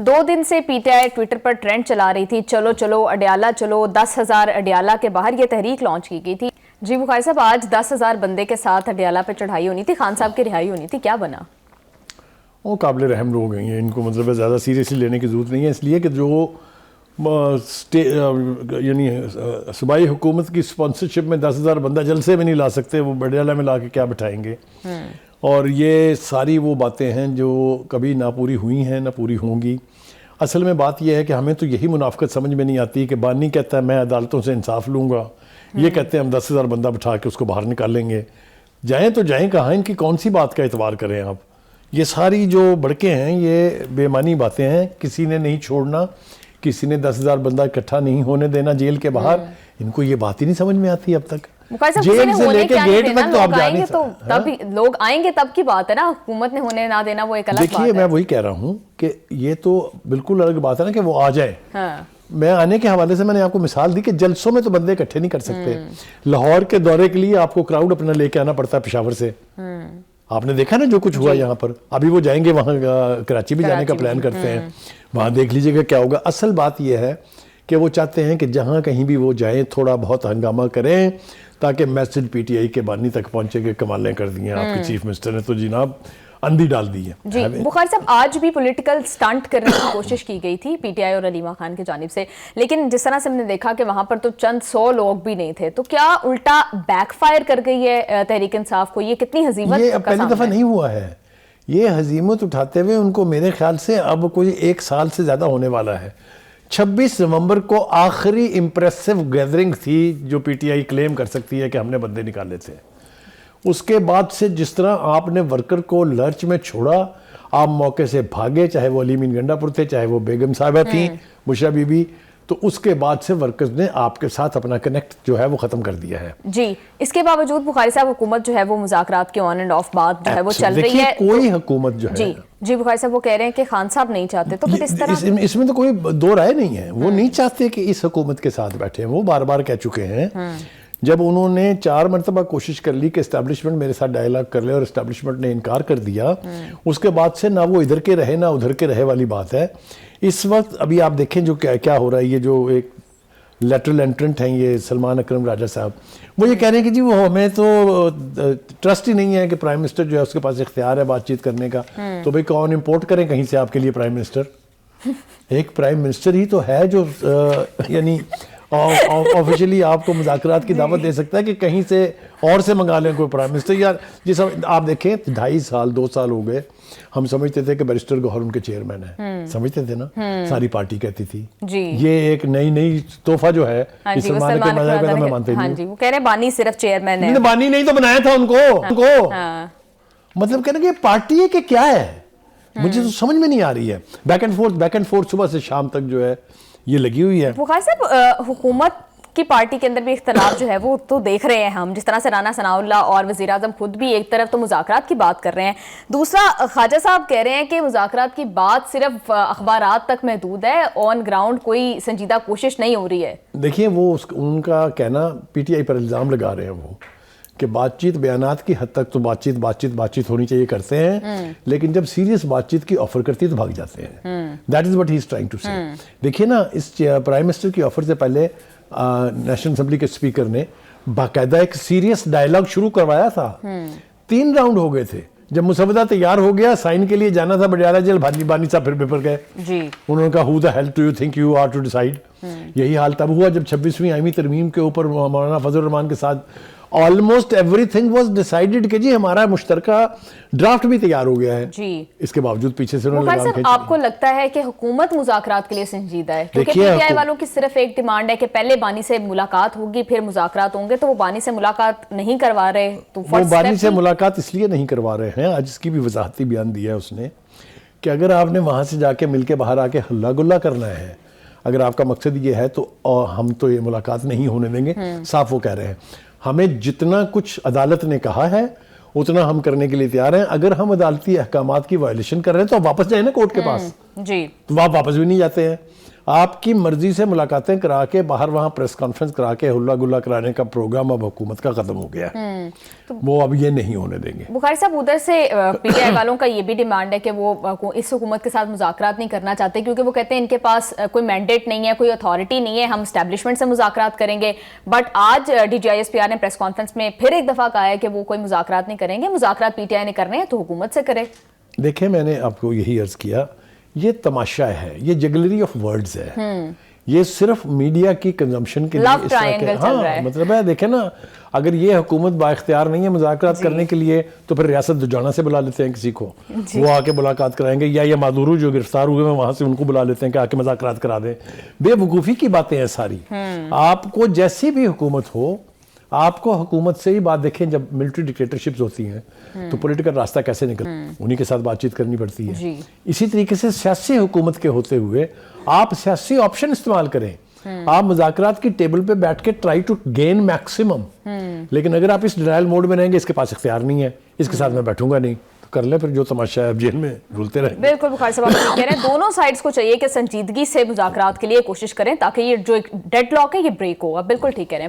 2 दिन से PTI Twitter पर ट्रेंड चला रही थी, चलो चलो अडयाला चलो, 10,000 अडयाला के बाहर ये तहरीक लॉन्च की गई थी। जी बुखारी साहब, आज 10,000 बंदे के साथ अडयाला पे चढ़ाई होनी थी, खान साहब की रिहाई होनी थी, क्या बना? वो काबिल रहम लोग हैं, इनको मतलब ज़्यादा सीरियसली लेने की ज़रूरत नहीं है, इसलिए कि जो यानी सूबाई हुकूमत की स्पॉन्सरशिप में 10,000 बंदा जलसे में नहीं ला सकते, वो अडयाला में ला के क्या बिठाएंगे। और ये सारी वो बातें हैं जो कभी ना पूरी हुई हैं ना पूरी होंगी। असल में बात यह है कि हमें तो यही मुनाफिकत समझ में नहीं आती कि बानी कहता है मैं अदालतों से इंसाफ लूँगा, ये कहते हैं हम 10,000 बंदा बिठा के उसको बाहर निकालेंगे। जाएँ तो जाएँ कहाँ, इनकी कौन सी बात का एतबार करें आप। ये सारी जो भड़के हैं ये बेमानी बातें हैं, किसी ने नहीं छोड़ना, किसी ने 10,000 बंदा इकट्ठा नहीं होने देना जेल के बाहर। इनको ये बात ही नहीं समझ में आती अब तक। जेल से लेके गेट तक तो आप जाएंगे तो तभी लोग आएंगे, तब की बात है ना, हुकूमत ने होने ना देना वो एक अलग बात है। देखिए मैं वही कह रहा हूँ कि ये तो बिल्कुल अलग बात है ना कि वो आ जाए। मैं आने के हवाले से मैंने आपको मिसाल दी कि जलसों में तो बंदे इकट्ठे नहीं कर सकते। लाहौर के दौरे के लिए आपको क्राउड अपना लेके आना पड़ता है पेशावर से। आपने देखा ना जो कुछ हुआ यहाँ पर। अभी वो जाएंगे वहाँ, कराची भी जाने का प्लान करते हैं, वहाँ देख लीजिएगा क्या होगा। असल बात यह है कि वो चाहते हैं कि जहाँ कहीं भी वो जाएं थोड़ा बहुत हंगामा करें ताकि मैसेज पीटीआई के बानी तक पहुंचे कि कमालें कर दी हैं आपके चीफ मिनिस्टर ने तो जनाब अंधी डाल दी है। जी बुखारी साहब, आज भी पॉलिटिकल स्टंट करने की कोशिश की गई थी पीटीआई और अलीमा खान की जानिब से, लेकिन जिस तरह से हमने देखा कि वहां पर तो चंद 100 लोग भी नहीं थे, तो क्या उल्टा बैकफायर कर गई है तहरीक इंसाफ को? ये कितनी हजीमत ये पहली दफा नहीं हुआ है। ये हजीमत उठाते हुए उनको मेरे ख्याल से अब कोई 1 साल से ज्यादा होने वाला है। 26 नवंबर को आखिरी इंप्रेसिव गैदरिंग थी जो पीटीआई क्लेम कर सकती है कि हमने बंदे निकाले थे। उसके बाद से जिस तरह आपने वर्कर को लर्च में छोड़ा, आप मौके से भागे, चाहे वो अलीमीन गंडापुर थे, चाहे वो बेगम साहिबा थी बुशरा बीबी, तो उसके बाद से वर्कर्स ने आपके साथ अपना कनेक्ट जो है वो खत्म कर दिया है। जी, इसके बावजूद बुखारी साहब हुकूमत जो है वो मुज़ाकरात के ऑन एंड ऑफ बात जो है वो चल रही है। कोई हुकूमत जो है जी बुखारी साहब वो कह रहे हैं कि खान साहब नहीं चाहते, तो फिर इस तरह इसमें तो कोई दो राय नहीं है। वो नहीं चाहते कि इस हुकूमत के साथ बैठे, वो बार बार कह चुके हैं। जब उन्होंने 4 मरतबा कोशिश कर ली कि इस्टेब्लिशमेंट मेरे साथ डायलॉग कर ले और इस्टेब्लिशमेंट ने इनकार कर दिया, उसके बाद से ना वो इधर के रहे ना उधर के रहे वाली बात है। इस वक्त अभी आप देखें जो क्या क्या हो रहा है, ये जो एक लेटरल एंट्रेंट हैं ये सलमान अकरम राजा साहब, वो ये कह रहे हैं कि जी वो हमें तो ट्रस्ट ही नहीं है कि प्राइम मिनिस्टर जो है उसके पास इख्तियार है बातचीत करने का, तो भाई कौन इंपोर्ट करें कहीं से आपके लिए प्राइम मिनिस्टर। एक प्राइम मिनिस्टर ही तो है जो यानी ऑफिशियली आपको मुज़ाकरात की दावत दे सकता है कि कहीं से और से मंगा लें कोई प्राइम मिनिस्टर। यार जिस आप देखें 2.5 साल 2 साल हो गए, हम समझते थे कि बैरिस्टर गौहर उनके चेयरमैन है, समझते थे ना, सारी पार्टी कहती थी जी। ये एक नई तोहफा जो है इस सलमान के मजाक में मैं मानते नहीं। वो कह रहे हैं बानी सिर्फ चेयरमैन है, बानी नहीं तो बनाया था उनको। मतलब कहना कि पार्टी है कि क्या है, मुझे तो समझ में नहीं आ रही है। बैक एंड फोर्थ सुबह से शाम तक जो है ये लगी हुई है। बुखारी साहब, हुकूमत की पार्टी के अंदर भी इख्तलाफ जो है वो तो देख रहे हैं हम, जिस तरह से राना सनाउल्लाह और वज़ीर आज़म खुद भी एक तरफ तो मुज़ाकरात की बात कर रहे हैं, दूसरा ख्वाजा साहब कह रहे हैं कि मुज़ाकरात की बात सिर्फ अखबारात तक महदूद है, ऑन ग्राउंड कोई संजीदा कोशिश नहीं हो रही है। देखिए वो उनका कहना पीटीआई पर इल्ज़ाम लगा रहे हैं वो कि बातचीत बयानात की हद तक तो बातचीत होनी चाहिए करते हैं, लेकिन जब सीरियस बातचीत की ऑफर करती है तो भाग जाते हैं। That is what he is trying to say. देखिए ना, इस प्राइम मिनिस्टर की ऑफर से पहले नेशनल असेंबली के स्पीकर ने बाकायदा एक सीरियस डायलॉग शुरू करवाया था। 3 राउंड हो गए थे। जब मुसवदा तैयार हो गया, साइन के लिए जाना था बडियाला जेल, बानी साहब फिर पेपर गए। उन्होंने कहा who the hell do you think you are to decide. यही हाल तब हुआ जब 26वीं आईनी तरमीम के ऊपर मौलाना फजल रहमान के साथ ऑलमोस्ट एवरीथिंग वाज डिसाइडेड कि जी हमारा मुश्तरका ड्राफ्ट भी तैयार हो गया है जी। इसके बावजूद पीछे से उन्होंने आपको लगता है कि हुकूमत मुज़ाकरात के लिए संजीदा है? क्योंकि पीटीआई वालों की सिर्फ एक डिमांड है कि पहले बानी से मुलाकात होगी फिर मुज़ाकरात होंगे, तो वो बानी से मुलाकात नहीं करवा रहे। तो वो बानी से मुलाकात इसलिए नहीं करवा रहे हैं, आज इसकी भी वजाहती बयान दिया है उसने, कि अगर आपने वहां से जाके मिलके बाहर आके हल्ला गुल्ला करना है, अगर आपका मकसद ये है तो हम तो ये मुलाकात नहीं होने देंगे। साफ वो कह रहे हैं हमें जितना कुछ अदालत ने कहा है उतना हम करने के लिए तैयार हैं। अगर हम अदालती अहकामात की वायलेशन कर रहे हैं तो वापस जाए ना कोर्ट के पास जी, तो आप वापस भी नहीं जाते हैं। आपकी मर्जी से मुलाकातें करा के बाहर वहाँ प्रेस कॉन्फ्रेंस करा के हुल्ला गुल्ला कराने का प्रोग्राम अब हुकूमत का ख़त्म हो गया है। वो अब ये नहीं होने देंगे। बुखारी साहब, उधर से पीटीआई वालों का ये भी डिमांड है कि वो इस हुकूमत के साथ मुज़ाकरात नहीं करना चाहते, क्योंकि वो कहते हैं इनके पास कोई मैंडेट नहीं है, कोई अथॉरिटी नहीं है, हम एस्टैब्लिशमेंट से मुज़ाकरात करेंगे। बट आज DGISPR ने प्रेस कॉन्फ्रेंस में फिर एक दफ़ा कहा है कि वो कोई मुज़ाकरात नहीं करेंगे, मुज़ाकरात पीटीआई ने करने हैं तो हुकूमत से करे। देखिए, मैंने आपको यही अर्ज किया, ये तमाशा है, ये जगलरी ऑफ वर्ड्स है, ये सिर्फ मीडिया की कंजम्पशन के लिए लव इस तरह ट्रायंगल के चल रहा है। मतलब है। देखे ना, अगर ये हुकूमत बाइख्तियार नहीं है मुज़ाकरात करने के लिए, तो फिर रियासत दुजाना से बुला लेते हैं किसी को, वो आके मुलाकात कराएंगे, या ये मादूरू जो गिरफ्तार हुए हैं वहां से उनको बुला लेते हैं कि आके मुज़ाकरात करा दें। बेवकूफ़ी की बातें हैं सारी। आपको जैसी भी हुकूमत हो, आपको हुकूमत से ही बात, देखें जब मिलिट्री डिक्टेटरशिप्स होती हैं तो पॉलिटिकल रास्ता कैसे निकल, उन्हीं के साथ बातचीत करनी पड़ती है। इसी तरीके से सियासी हुकूमत के होते हुए आप सियासी ऑप्शन इस्तेमाल करें। आप मुज़ाकरात की टेबल पे बैठ के ट्राई टू गेन मैक्सिमम, लेकिन अगर आप इस डिनायल मोड में रहेंगे, इसके पास इख्तियार नहीं है, इसके साथ मैं बैठूंगा नहीं, तो कर ले फिर जो तमाशा है, जेल में रुलते रहे। बिल्कुल बुखारी साहब, आप ठीक कह रहे हैं। दोनों साइड्स को चाहिए कि संजीदगी से मुज़ाकरात के लिए कोशिश करें ताकि ये जो एक डेडलॉक है ये ब्रेक हो। आप बिल्कुल ठीक कह रहे हैं।